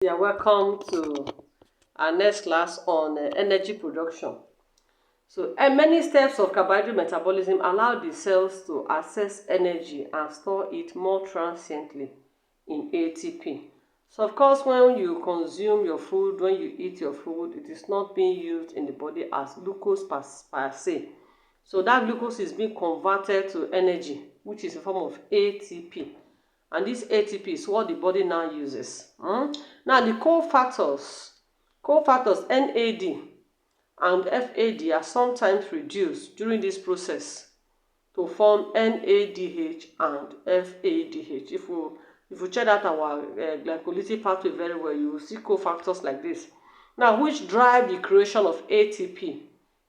Yeah, welcome to our next class on energy production. So, many steps of carbohydrate metabolism allow the cells to access energy and store it more transiently in ATP. So, of course, when you consume your food, when you eat your food, it is not being used in the body as glucose per se. So, that glucose is being converted to energy, which is a form of ATP. And this ATP is what the body now uses. Now, the cofactors NAD and FAD are sometimes reduced during this process to form NADH and FADH. If you check out our glycolytic pathway very well, you will see cofactors like this. Now, which drive the creation of ATP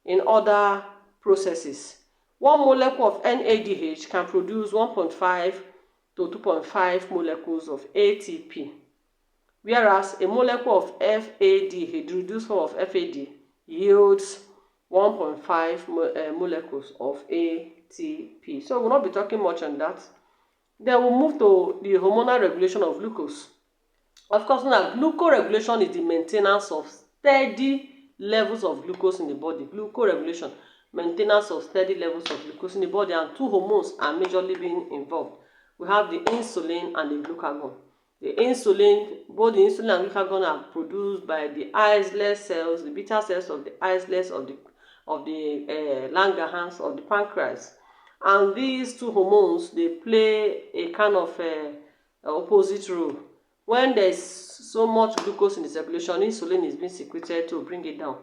in other processes. One molecule of NADH can produce 1.5 to 2.5 molecules of ATP, whereas a molecule of FAD, the reduced form of FAD, yields 1.5 molecules of ATP. So we'll not be talking much on that. Then we'll move to the hormonal regulation of glucose. Of course, now glucose regulation is the maintenance of steady levels of glucose in the body. Glucose regulation, maintenance of steady levels of glucose in the body, and two hormones are majorly being involved. We have the insulin and the glucagon. The insulin, both the insulin and glucagon are produced by the islet cells, the beta cells of the islets of the Langerhans of the pancreas. And these two hormones, they play a kind of opposite role. When there's so much glucose in the circulation, insulin is being secreted to bring it down.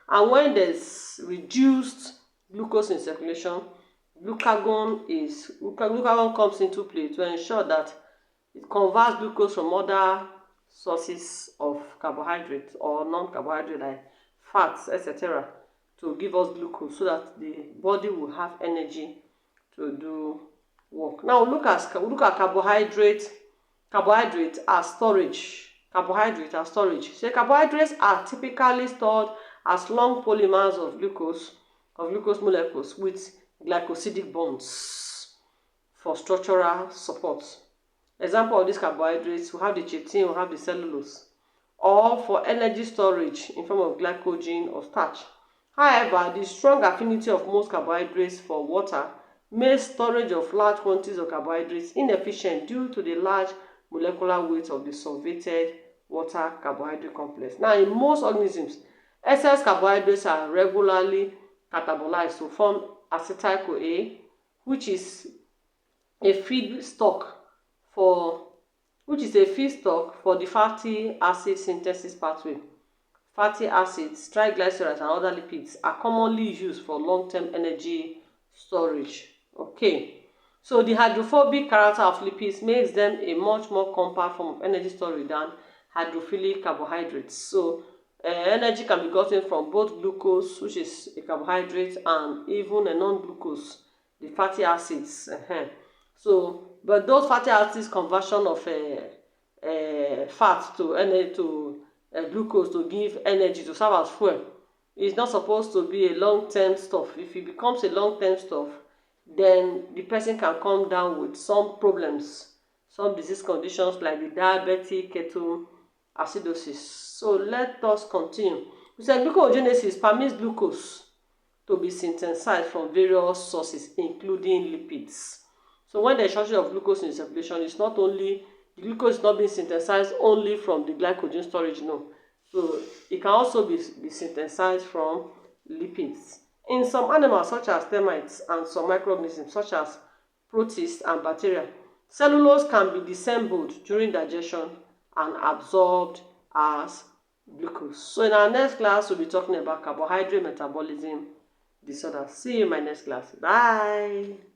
And when there's reduced glucose in circulation, glucagon comes into play to ensure that it converts glucose from other sources of carbohydrates or non-carbohydrate like fats, etc., to give us glucose so that the body will have energy to do work. Now look at carbohydrate as storage. So carbohydrates are typically stored as long polymers of glucose molecules with glycosidic bonds for structural support. Example of these carbohydrates, we have the chitin, we have the cellulose, or for energy storage in form of glycogen or starch. However, the strong affinity of most carbohydrates for water makes storage of large quantities of carbohydrates inefficient due to the large molecular weight of the solvated water carbohydrate complex. Now, in most organisms, excess carbohydrates are regularly catabolized to form acetyl-CoA, which is a feedstock for the fatty acid synthesis pathway. Fatty acids, triglycerides, and other lipids are commonly used for long-term energy storage. Okay, so the hydrophobic character of lipids makes them a much more compact form of energy storage than hydrophilic carbohydrates. So energy can be gotten from both glucose, which is a carbohydrate, and even a non-glucose, the fatty acids. But those fatty acids conversion of fat to glucose to give energy to serve as fuel is not supposed to be a long-term stuff. If it becomes a long-term stuff, then the person can come down with some problems, some disease conditions like the diabetic ketoacidosis. So let us continue. We said glucogenesis permits glucose to be synthesized from various sources, including lipids. So when there's shortage of glucose in circulation, it's not only the glucose is not being synthesized only from the glycogen storage, no. So it can also be synthesized from lipids. In some animals, such as termites, and some microorganisms, such as protists and bacteria, cellulose can be disassembled during digestion and absorbed as glucose. So in our next class, we'll be talking about carbohydrate metabolism disorders. See you in my next class. Bye.